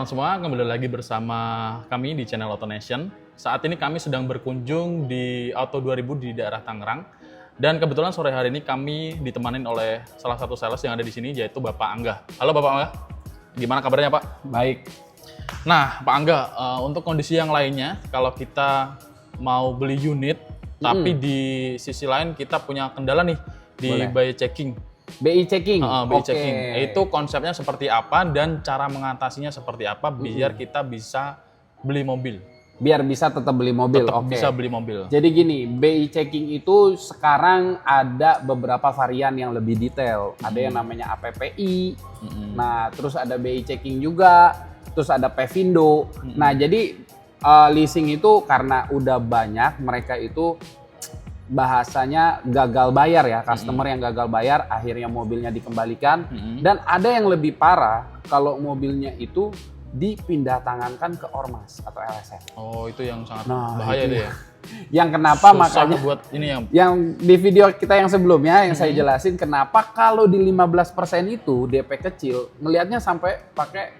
teman-teman semua, kembali lagi bersama kami di channel AutoNation. Saat ini kami sedang berkunjung di Auto 2000 di daerah Tangerang. Dan kebetulan sore hari ini kami ditemanin oleh salah satu sales yang ada di sini, yaitu Bapak Angga. Halo Bapak Angga, gimana kabarnya Pak? Baik. Nah Pak Angga, untuk kondisi yang lainnya, kalau kita mau beli unit, tapi di sisi lain kita punya kendala nih di BI checking. BI checking? BI checking. Itu konsepnya seperti apa dan cara mengatasinya seperti apa biar kita bisa beli mobil? Biar bisa tetap beli mobil. Tetap bisa beli mobil. Jadi gini, BI checking itu sekarang ada beberapa varian yang lebih detail. Ada yang namanya APPI, nah terus ada BI checking juga, terus ada Pevindo. Nah jadi leasing itu karena udah banyak, mereka itu bahasanya gagal bayar ya, customer yang gagal bayar akhirnya mobilnya dikembalikan. Dan ada yang lebih parah, kalau mobilnya itu dipindah tangankan ke ormas atau LSM. Oh, itu yang sangat bahaya itu ya. Yang kenapa susah makanya buat ini yang di video kita yang sebelumnya yang saya jelasin kenapa kalau di 15% itu DP kecil ngelihatnya sampai pakai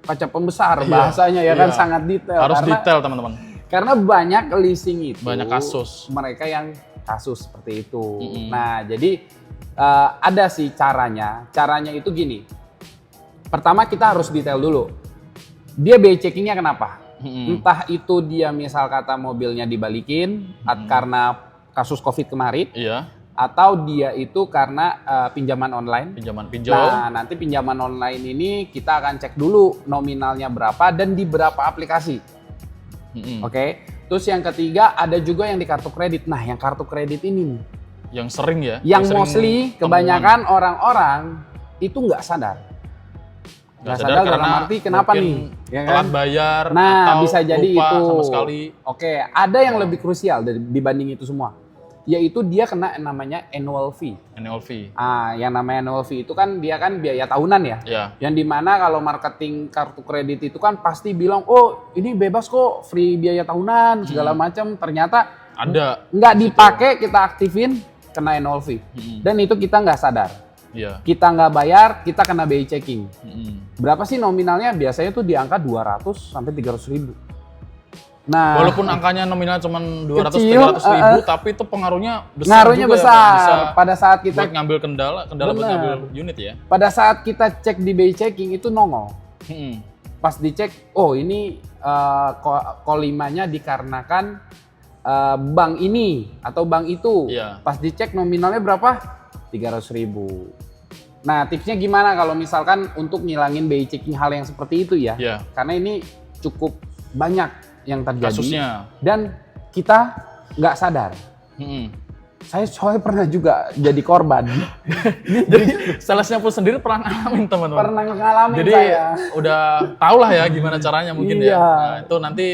kaca pembesar bahasanya ya kan, sangat detail. Harus detail teman-teman. Karena banyak leasing itu, banyak kasus. Mereka yang kasus seperti itu. Nah, jadi ada sih caranya. Caranya itu gini. Pertama kita harus detail dulu. Dia BI checkingnya kenapa? Entah itu dia misal kata mobilnya dibalikin karena kasus COVID kemarin. Iya. Atau dia itu karena pinjaman online. Pinjol. Nah, nanti pinjaman online ini kita akan cek dulu nominalnya berapa dan di berapa aplikasi. Oke. Terus yang ketiga ada juga yang di kartu kredit. Nah, yang kartu kredit ini nih, yang sering ya. Yang mostly kebanyakan orang-orang itu nggak sadar. Nggak sadar dalam arti kenapa nih? Ya kan? Telat bayar. Nah, atau bisa jadi lupa itu. Sama sekali. Oke, ada yang lebih krusial dibanding itu semua. Yaitu dia kena namanya annual fee. Annual fee. Yang namanya annual fee itu kan dia kan biaya tahunan ya. Iya. Yang dimana kalau marketing kartu kredit itu kan pasti bilang, oh ini bebas kok, free biaya tahunan segala macam. Ternyata ada nggak dipakai, kita aktifin kena annual fee. Dan itu kita nggak sadar. Iya. Kita nggak bayar, kita kena BI checking. Berapa sih nominalnya? Biasanya tuh di angka 200 sampai 300 ribu. Nah, walaupun angkanya nominal cuma 200-300 ribu, tapi itu pengaruhnya besar. Ngaruhnya juga besar. Ya, bisa pada saat kita buat ngambil kendala buat ngambil unit ya. Pada saat kita cek di BI checking itu nongol. Pas dicek, oh ini kolimanya dikarenakan bank ini atau bank itu. Iya. Pas dicek nominalnya berapa? 300 ribu. Nah, tipsnya gimana kalau misalkan untuk ngilangin BI checking hal yang seperti itu ya? Iya. Karena ini cukup banyak yang terjadi Kasusnya. dan kita nggak sadar. Saya soalnya pernah juga jadi korban. Jadi salesnya pun sendiri pernah ngalamin teman-teman. Pernah ngalamin. Jadi saya. udah tau lah ya gimana caranya mungkin ya. Iya. Nah, itu nanti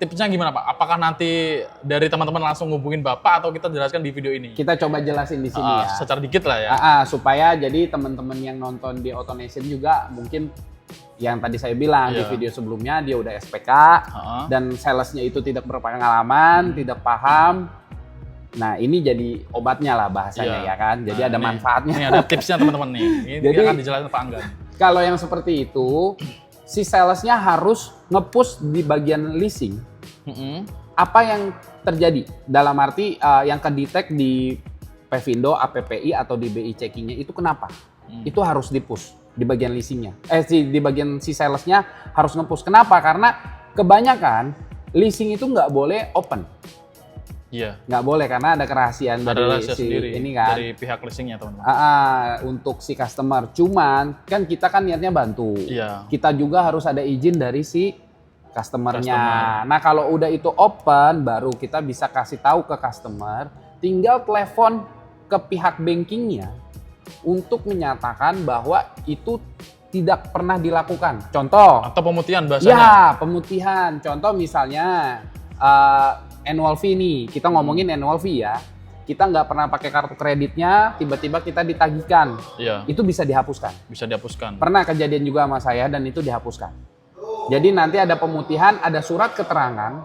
tipsnya gimana Pak? Apakah nanti dari teman-teman langsung ngubungin Bapak atau kita jelaskan di video ini? Kita coba jelasin di sini ya. Secara dikit lah ya. Supaya jadi teman-teman yang nonton di AutoNation juga mungkin yang tadi saya bilang di video sebelumnya dia udah SPK dan salesnya itu tidak berpengalaman, tidak paham. Nah ini jadi obatnya lah bahasanya ya kan. Jadi ada manfaatnya. Ini ada tipsnya teman-teman nih. Ini jadi, akan dijelaskan Pak Angga. Kalau yang seperti itu, si salesnya harus nge-push di bagian leasing. Apa yang terjadi? Dalam arti yang kedetek di Pevindo, APPI atau di BI checkingnya itu kenapa? Itu harus di-push di bagian leasingnya. Di bagian si salesnya harus nge-push. Kenapa? Karena kebanyakan leasing itu nggak boleh open. Iya. Nggak boleh karena ada kerahasiaan dari si sendiri, ini kan. dari pihak leasingnya teman-teman. Untuk si customer. Cuman kan kita kan niatnya bantu. Iya. Kita juga harus ada izin dari si customernya. Nah kalau udah itu open, baru kita bisa kasih tahu ke customer. Tinggal telepon ke pihak bankingnya untuk menyatakan bahwa itu tidak pernah dilakukan. Contoh. Atau pemutihan bahasanya. Ya, pemutihan. Contoh misalnya annual fee nih. Kita ngomongin annual fee ya. Kita nggak pernah pakai kartu kreditnya, tiba-tiba kita ditagihkan. Iya. Itu bisa dihapuskan. Bisa dihapuskan. Pernah kejadian juga sama saya dan itu dihapuskan. Jadi nanti ada pemutihan, ada surat keterangan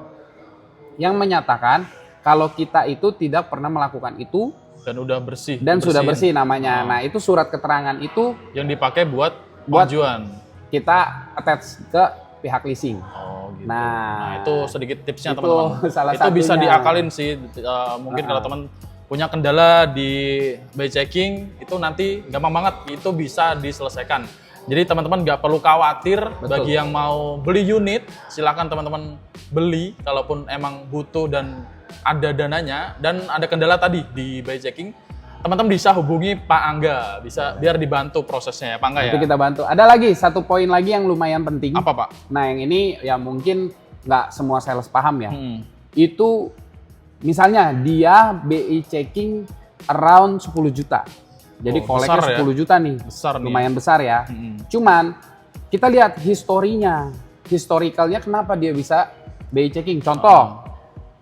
yang menyatakan kalau kita itu tidak pernah melakukan itu dan udah bersih dan sudah bersih namanya. Nah itu surat keterangan itu yang dipakai buat pengajuan. kita attach ke pihak leasing. Oh gitu. Nah, itu sedikit tipsnya itu teman-teman. salah Itu bisa satunya. diakalin sih. Mungkin kalau teman punya kendala di by checking itu nanti gampang banget, itu bisa diselesaikan. Jadi teman-teman nggak perlu khawatir. Betul. Bagi yang mau beli unit, silakan teman-teman beli kalaupun emang butuh dan ada dananya dan ada kendala tadi di by checking. Teman-teman bisa hubungi Pak Angga, bisa biar dibantu prosesnya ya Pak Angga ya. Itu kita bantu. Ada lagi satu poin lagi yang lumayan penting. Apa Pak? Nah yang ini ya mungkin nggak semua sales paham ya. Hmm. Itu misalnya dia BI checking around 10 juta. Jadi Oh, koleknya besar ya? 10 juta nih. Besar nih. Lumayan besar ya. Hmm. Cuman kita lihat historinya. Historicalnya kenapa dia bisa BI checking. Contoh,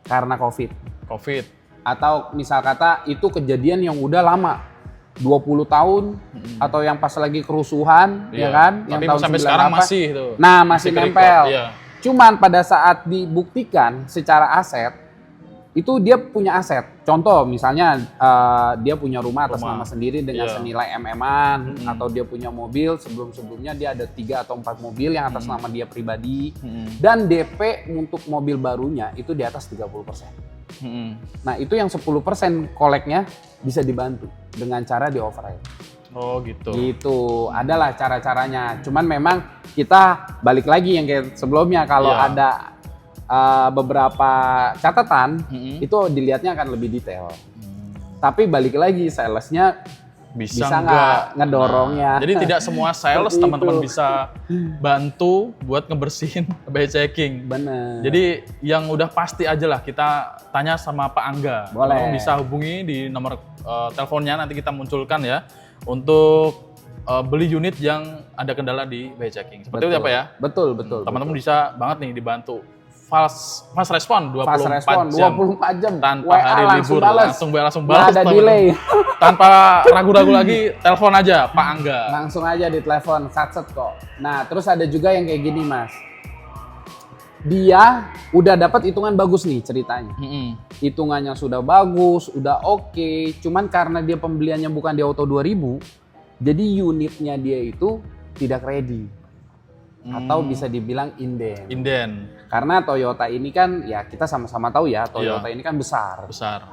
karena COVID. Atau misal kata itu kejadian yang udah lama. 20 tahun atau yang pas lagi kerusuhan ya kan, Tapi yang tahun sampai 98. sekarang masih itu. Nah, masih ke-record, nempel. iya. Cuman pada saat dibuktikan secara aset, itu dia punya aset. Contoh misalnya dia punya rumah atas nama sendiri dengan Iya. senilai MM-an, atau dia punya mobil, sebelum-sebelumnya dia ada 3 atau 4 mobil yang atas nama dia pribadi, dan DP untuk mobil barunya itu di atas 30%. Nah itu yang 10% koleknya bisa dibantu dengan cara di override. Oh gitu. Gitu, adalah cara-caranya. Cuman memang kita balik lagi yang kayak sebelumnya, kalau Iya. ada beberapa catatan itu dilihatnya akan lebih detail. Tapi balik lagi salesnya bisa nggak ngedorongnya. Nah, jadi tidak semua sales Seperti teman-teman itu. bisa bantu buat ngebersihin by checking. Bener. Jadi yang udah pasti aja lah kita tanya sama Pak Angga. Boleh. Teman-teman bisa hubungi di nomor teleponnya, nanti kita munculkan ya untuk beli unit yang ada kendala di by checking. Seperti itu ya Pak ya? Betul, betul. Teman-teman bisa banget nih dibantu. Fast respon 24 Fast respon jam. 24 jam. Tanpa WA hari langsung libur, balas. langsung Nggak balas. ada teman-teman. delay. Tanpa ragu-ragu lagi, telepon aja Pak Angga. Langsung aja ditelepon, satset kok. Nah, terus ada juga yang kayak gini, Mas. Dia udah dapat hitungan bagus nih ceritanya. Hitungannya sudah bagus, udah oke. Cuman karena dia pembeliannya bukan di Auto 2000, jadi unitnya dia itu tidak ready. Atau bisa dibilang inden. Inden Karena Toyota ini kan, ya kita sama-sama tahu ya, Toyota ini kan besar.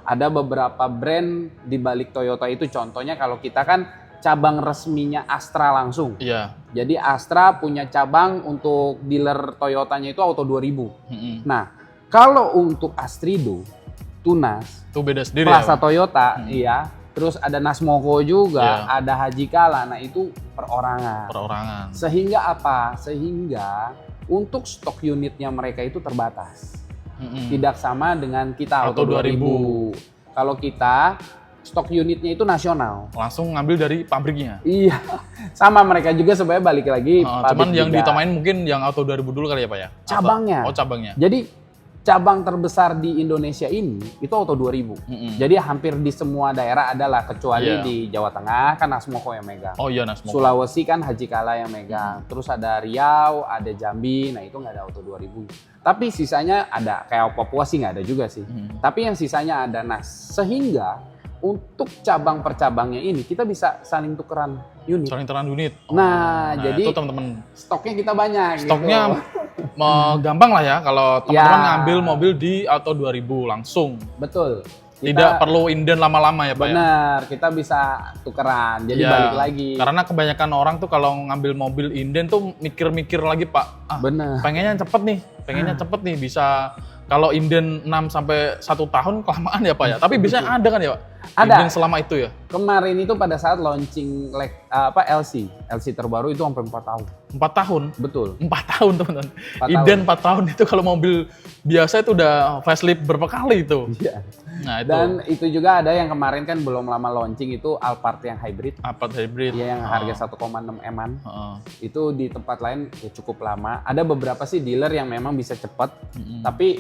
Ada beberapa brand di balik Toyota itu, contohnya kalau kita kan cabang resminya Astra langsung. Iya. Jadi Astra punya cabang untuk dealer Toyotanya itu Auto 2000. Nah, kalau untuk Astrido, Tunas, Itu beda sendiri Plaza ya. Toyota, iya. Terus ada Nasmoko juga, Iya. ada Haji Kala. Nah, itu perorangan. Perorangan. Sehingga apa? Sehingga untuk stok unitnya mereka itu terbatas. Tidak sama dengan kita Auto Auto 2000. Kalau kita stok unitnya itu nasional. Langsung ngambil dari pabriknya. Iya. Sama mereka juga sebenarnya balik lagi Cuman yang juga. diutamain mungkin yang Auto 2000 dulu kali ya Pak ya? Cabangnya. Oh cabangnya. Jadi cabang terbesar di Indonesia ini itu Auto 2000. Jadi hampir di semua daerah adalah, kecuali Iya. di Jawa Tengah kan Nasmoko yang megang. Oh iya Nasmoko. Sulawesi kan Haji Kala yang megang. Terus ada Riau, ada Jambi, nah itu nggak ada Auto 2000. Tapi sisanya ada, kayak Papua sih nggak ada juga sih. Tapi yang sisanya ada. Nah, sehingga untuk cabang per cabangnya ini kita bisa saling tukeran unit. Saling teran unit. Nah, jadi itu teman-teman. stoknya kita banyak. Stoknya gitu. gampang lah ya kalau teman-teman Ya. ngambil mobil di Auto 2000 langsung. Betul. Tidak perlu inden lama-lama ya Pak ya? Benar, kita bisa tukeran. Jadi Ya, balik lagi. Karena kebanyakan orang tuh kalau ngambil mobil inden tuh mikir-mikir lagi Pak. Benar. Pengennya cepet nih bisa. Kalau inden 6 sampai 1 tahun kelamaan ya Pak ya. Tapi biasanya ada kan ya Pak? Ada. Inden selama itu ya. Kemarin itu pada saat launching LC terbaru itu sampai 4 tahun. 4 tahun. Betul. 4 tahun teman-teman. 4 Inden 4 tahun itu kalau mobil biasa itu udah facelift berapa kali itu. Iya. Nah itu. Dan itu juga ada yang kemarin kan belum lama launching itu Alphard yang hybrid. Alphard hybrid. Iya, yang harga 1,6 M-an. Heeh. Itu di tempat lain ya cukup lama. Ada beberapa sih dealer yang memang bisa cepat. Tapi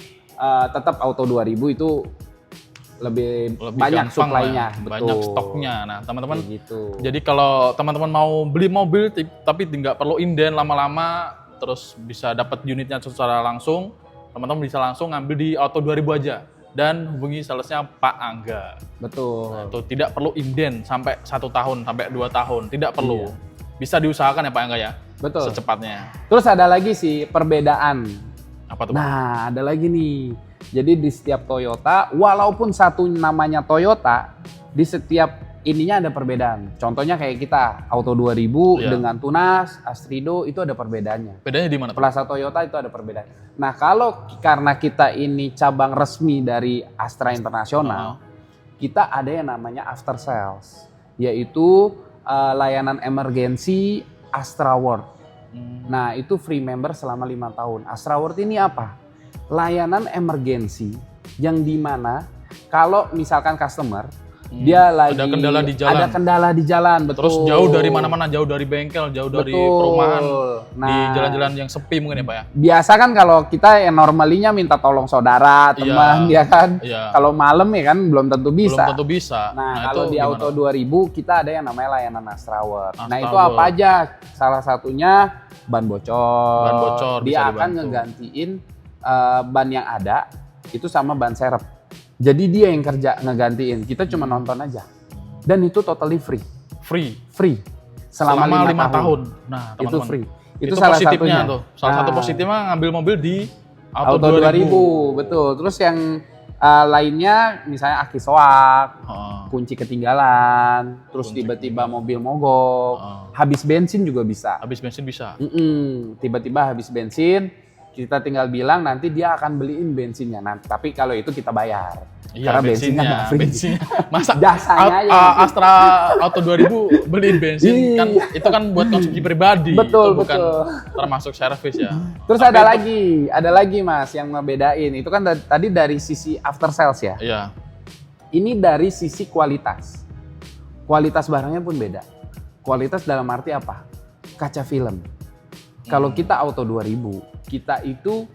tetap Auto 2000 itu lebih banyak gampang lah supply-nya. ya, banyak stoknya. Nah teman-teman, Kayak gitu. jadi kalau teman-teman mau beli mobil tapi nggak perlu inden lama-lama, terus bisa dapat unitnya secara langsung, teman-teman bisa langsung ngambil di Auto 2000 aja dan hubungi salesnya Pak Angga. Betul. Nah, itu tidak perlu inden sampai 1 tahun sampai 2 tahun, tidak perlu. Iya. bisa diusahakan ya Pak Angga ya. Betul. Secepatnya. Terus ada lagi sih perbedaan. Apa tuh Pak? Nah, ada lagi nih. Jadi di setiap Toyota, walaupun satu namanya Toyota, di setiap ininya ada perbedaan. Contohnya kayak kita, Auto 2000 Iya. dengan Tunas, Astrido itu ada perbedaannya. Bedanya di mana tuh? Plaza Toyota itu ada perbedaan. Nah, kalau karena kita ini cabang resmi dari Astra Internasional, kita ada yang namanya after sales, yaitu layanan emergensi Astra World. Nah, itu free member selama 5 tahun. Astra World ini apa? Layanan emergensi yang dimana kalau misalkan customer dia lagi ada kendala di jalan. Ada kendala di jalan, betul. Terus jauh dari mana-mana, jauh dari bengkel, jauh dari perumahan, Nah, di jalan-jalan yang sepi mungkin ya Pak ya. biasa kan kalau kita yang normalinya minta tolong saudara, teman, ya kan. Iya. Kalau malam ya kan belum tentu bisa. Belum tentu bisa. Nah, kalau itu di gimana? Auto 2000 kita ada yang namanya layanan Astra World. Nah, Astra itu World. apa aja? Salah satunya ban bocor. Ban bocor bisa Dia akan dibantu. ngegantiin ban yang ada itu sama ban serep. Jadi dia yang kerja ngegantiin. Kita cuma nonton aja. Dan itu totally free. Free. Selama 5 tahun. tahun. Nah, Itu teman-teman. free. Itu salah positifnya satunya. tuh. Salah satu Nah, positifnya ngambil mobil di Auto 2000, betul. Terus yang lainnya misalnya aki soak, Heeh. kunci ketinggalan, terus Kunci tiba-tiba mobil mogok, Heeh. habis bensin juga bisa. Habis bensin bisa. Tiba-tiba habis bensin, kita tinggal bilang nanti dia akan beliin bensinnya. Nah, tapi kalau itu kita bayar. Iya, Karena bensinnya nggak free. bensinnya. Masa Jasanya aja. Astra Auto 2000 beliin bensin kan itu kan buat konsumsi pribadi. Betul, itu bukan betul. termasuk servis ya. Terus Tapi ada lagi Mas yang ngebedain. Itu kan tadi dari sisi after sales ya. Iya. Ini dari sisi kualitas. Kualitas barangnya pun beda. Kualitas dalam arti apa? Kaca film. Kalau kita Auto 2000, kita itu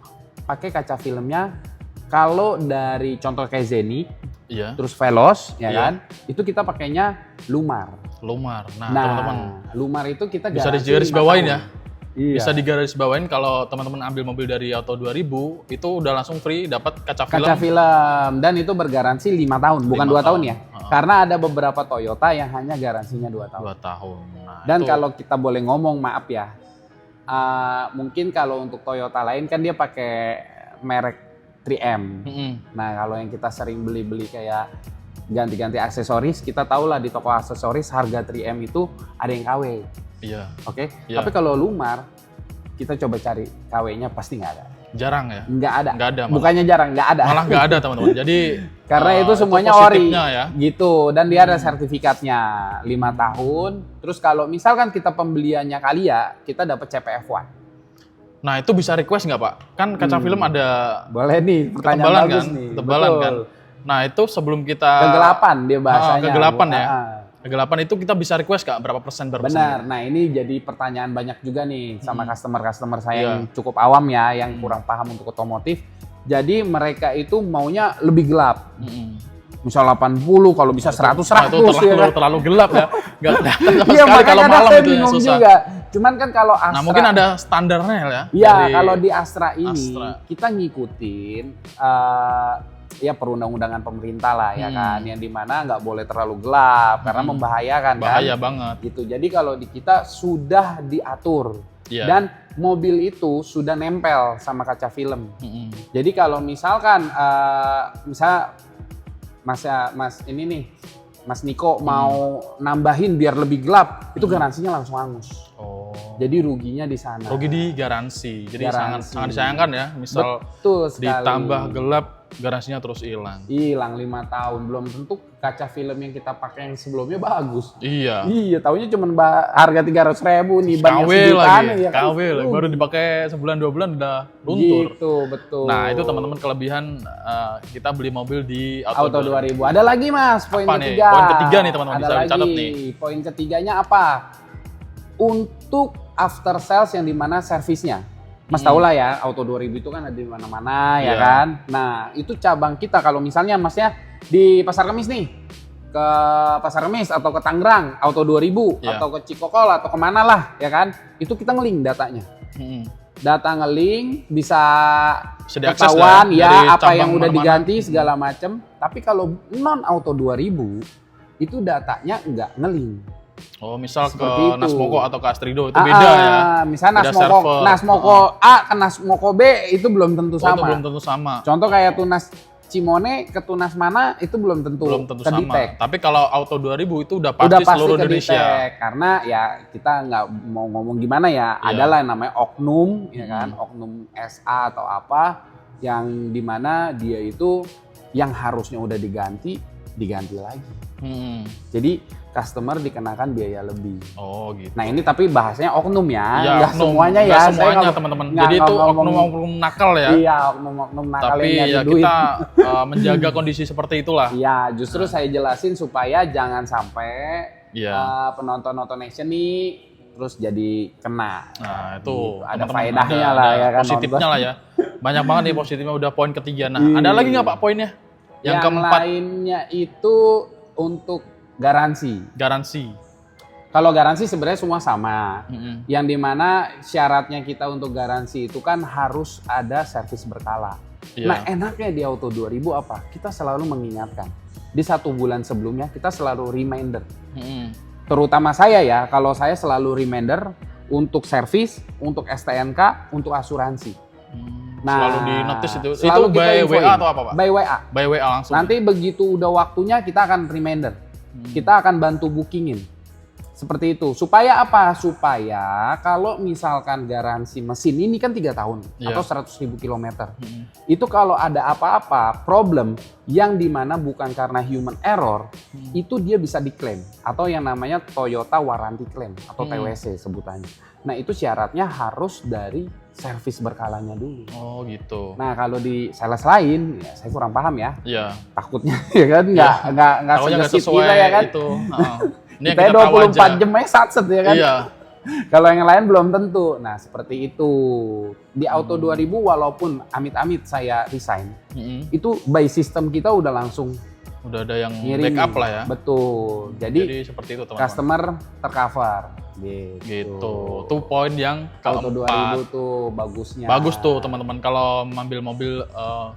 pakai kaca filmnya, kalau dari contoh kayak Zenny, Iya. terus Veloz, ya Iya. kan? Itu kita pakainya Lumar. Lumar. Nah, Nah, teman-teman Lumar itu kita bisa garansi digaris 5 bawain tahun. ya. Iya. Bisa digaris bawain kalau teman-teman ambil mobil dari Auto 2000 itu udah langsung free dapat kaca film. Kaca film, dan itu bergaransi 5 tahun, bukan 5 2 tahun ya. tahun. Karena ada beberapa Toyota yang hanya garansinya 2 tahun. 2 tahun. Nah, Dan itu kalau kita boleh ngomong, maaf ya, mungkin kalau untuk Toyota lain kan dia pakai merek 3M. Nah, kalau yang kita sering beli-beli kayak ganti-ganti aksesoris, kita tahu lah di toko aksesoris harga 3M itu ada yang KW. iya, Oke? Iya. Tapi kalau Lumar, kita coba cari KW-nya pasti nggak ada. jarang ya. Nggak ada. Nggak ada malah. Bukannya jarang, nggak ada. Malah nggak ada teman-teman. Jadi Karena itu semuanya ori, positifnya ya. gitu. Dan dia ada sertifikatnya 5 tahun. Terus kalau misalkan kita pembeliannya kali ya, kita dapat CPF1. Nah itu bisa request nggak Pak? Kan kaca film ada Boleh nih, pertanyaan ketebalan bagus kan? nih. Ketebalan Betul. kan? Nah itu sebelum kita Kegelapan dia bahasanya. kegelapan ya. Ah, Kegelapan itu kita bisa request Kak berapa persen berapa persen? benar. Nah ini jadi pertanyaan banyak juga nih sama customer-customer saya Iya. yang cukup awam ya, yang kurang paham untuk otomotif. Jadi mereka itu maunya lebih gelap. Misal 80, kalau bisa 100, Nah, itu 100 ya kan? terlalu gelap ya. Nggak kelihatan sama Iya, sekali makanya kalau kadang malam saya itu yang bingung susah. juga. Cuman kan kalau Astra, Nah mungkin ada standarnya ya. iya, dari kalau di Astra ini Astra. kita ngikutin ya perundang-undangan pemerintah lah ya kan, yang dimana nggak boleh terlalu gelap karena membahayakan bahaya kan. banget. Gitu. Jadi kalau di kita sudah diatur Iya. dan mobil itu sudah nempel sama kaca film. Mm-mm. Jadi kalau misalkan misal Mas ini nih, Mas Niko mau nambahin biar lebih gelap, itu garansinya langsung hangus. Oh. Jadi ruginya di sana. Rugi di garansi. Jadi Garansi. sangat disayangkan ya. Misal Betul sekali. ditambah gelap, garansinya terus hilang. Hilang 5 tahun, belum tentu kaca film yang kita pakai yang sebelumnya bagus. Iya. Iya, taunya cuma harga 300.000 nih, ban yang KW sejutaan lagi, ya kan. KW lagi. Baru dipakai sebulan 2 bulan udah luntur. Gitu, betul. Nah itu teman-teman kelebihan kita beli mobil di Auto 2000. Ada lagi Mas, poin Apa nih? ketiga. Poin ketiga nih, teman-teman, Ada bisa lagi. dicatat nih. Poin ketiganya apa? Untuk after sales yang dimana servisnya. Mas tau lah ya, Auto 2000 itu kan ada di mana-mana ya Iya. kan. Nah itu cabang kita kalau misalnya Masnya di Pasar Kemis nih, ke Pasar Kemis atau ke Tangerang, Auto 2000 Iya. atau ke Cikokol atau kemana lah ya kan. Itu kita nge-link datanya. Data nge-link bisa diakses ketahuan lah ya, ya dari apa cabang yang udah mana-mana. diganti segala macem. Tapi kalau non Auto 2000 itu datanya nggak nge-link. Oh, misal ke Seperti itu. Nasmoko atau ke Astrido itu beda ya. Misalnya Beda Nasmoko, server. Nasmoko A ke Nasmoko B itu belum tentu Oh, itu sama. belum tentu sama. Contoh kayak tunas Cimone ke tunas mana itu belum tentu, Belum tentu ke sama. detect. Tapi kalau Auto 2000 itu udah pasti, Udah pasti seluruh ke Indonesia. detect. Karena ya kita nggak mau ngomong gimana ya, Iya. adalah yang namanya oknum, ya kan, oknum SA atau apa yang dimana dia itu yang harusnya udah diganti lagi. Jadi customer dikenakan biaya lebih. Oh gitu. Nah ini tapi bahasanya oknum ya, Iya, nggak oknum. semuanya ya. Nggak Saya semuanya nggak- teman-teman. nggak Jadi itu ngomong- oknum-oknum nakal ya. Iya, oknum-oknum nakal Tapi yang nyari ya duit. kita menjaga kondisi seperti itulah. Iya, justru saya jelasin supaya jangan sampai Iya. penonton nation nih terus jadi kena. Nah itu Gitu. Ada teman-teman, faedahnya ada lah ya kan. positifnya nonton. lah ya. Banyak banget nih positifnya, udah poin ketiga. Nah Iya. ada lagi nggak Pak poinnya? Yang keempat, lainnya itu untuk garansi. garansi. Kalau garansi sebenarnya semua sama. Mm-mm. Yang dimana syaratnya kita untuk garansi itu kan harus ada servis berkala. Iya. Nah enaknya di Auto 2000 apa? Kita selalu mengingatkan. Di 1 bulan sebelumnya kita selalu reminder. Mm-mm. Terutama saya ya, kalau saya selalu reminder untuk servis, untuk STNK, untuk asuransi. Selalu di notice itu. Itu selalu kita by infoin. WA atau apa Pak? By WA. By WA langsung. Nanti begitu udah waktunya kita akan reminder. Kita akan bantu bookingin. Seperti itu. Supaya apa? Supaya kalau misalkan garansi mesin ini kan 3 tahun Iya. atau 100.000 kilometer. Itu kalau ada apa-apa problem yang dimana bukan karena human error, itu dia bisa diklaim. Atau yang namanya Toyota Warranty Claim atau TWC sebutannya. Nah itu syaratnya harus dari servis berkalanya dulu. Oh gitu. Nah kalau di sales lain, ya saya kurang paham ya. Iya. Takutnya ya kan nggak Tahunya nggak segesit sesuai kita ya kan. itu. Heeh. Ini yang Kita kita tahu 24 aja. jam aja satset ya kan. Iya. Kalau yang lain belum tentu. Nah seperti itu. Di Auto 2000 walaupun amit-amit saya resign, Mm-mm. itu by system kita udah langsung Udah ada yang ngirim. backup lah ya. Betul. Jadi seperti itu teman-teman. customer tercover. Gitu. Tuh poin yang Auto keempat. 2000 tuh bagusnya. Bagus tuh teman-teman, kalau ngambil mobil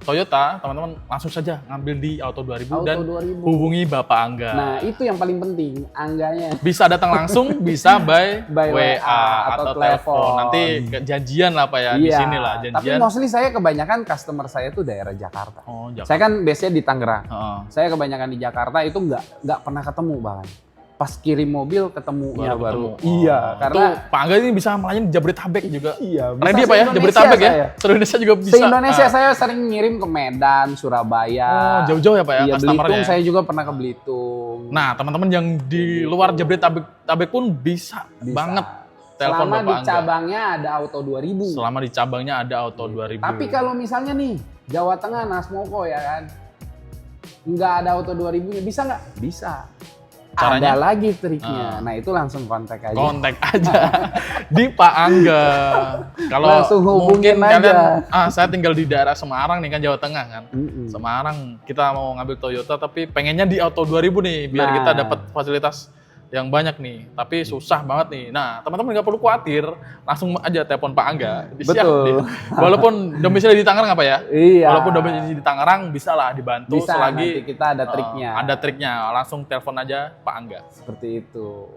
Toyota, teman-teman langsung saja ngambil di Auto 2000 Auto dan 2000. hubungi Bapak Angga. Nah itu yang paling penting, angganya. Bisa datang langsung, bisa by, By WA atau telepon. Nanti janjian lah Pak ya, di Iya, sini lah tapi janjian. mostly saya kebanyakan customer saya tuh daerah Jakarta. Oh, Saya kan biasanya di Tangerang. Heeh. Saya kebanyakan di Jakarta itu nggak pernah ketemu bahkan. Pas kirim mobil ketemunya baru. ketemu. Iya, Oh, karena itu Pak Angga ini bisa melayani Jabodetabek juga. iya, Ready Pak ya, Jabodetabek ya. Seluruh Indonesia juga bisa. Se-Indonesia Ah. saya sering ngirim ke Medan, Surabaya. Oh, jauh-jauh ya Pak ya Iya, customernya. Belitung saya juga pernah ke Belitung. Nah, teman-teman yang di luar Jabodetabek pun bisa banget telepon Selama Bapak di Angga. cabangnya ada Auto 2000. Selama di cabangnya ada Auto 2000. Tapi kalau misalnya nih Jawa Tengah Nasmoko ya kan, nggak ada Auto 2000-nya, bisa nggak? Bisa. Caranya? Ada lagi triknya. Nah itu langsung kontak aja. kontak aja di Pak Angga. Kalau Langsung mungkin hubungin kalian, aja. saya tinggal di daerah Semarang nih kan, Jawa Tengah kan. Mm-mm. Semarang kita mau ngambil Toyota tapi pengennya di Auto 2000 nih biar Nah. kita dapat fasilitas yang banyak nih, tapi susah banget nih. Nah, teman-teman nggak perlu khawatir, langsung aja telepon Pak Angga. Siap Betul. deh. Walaupun domisili di Tangerang apa ya? Iya. Walaupun domisili di Tangerang bisa lah dibantu Bisa, selagi nanti kita ada triknya. ada triknya, langsung telepon aja Pak Angga. Seperti itu.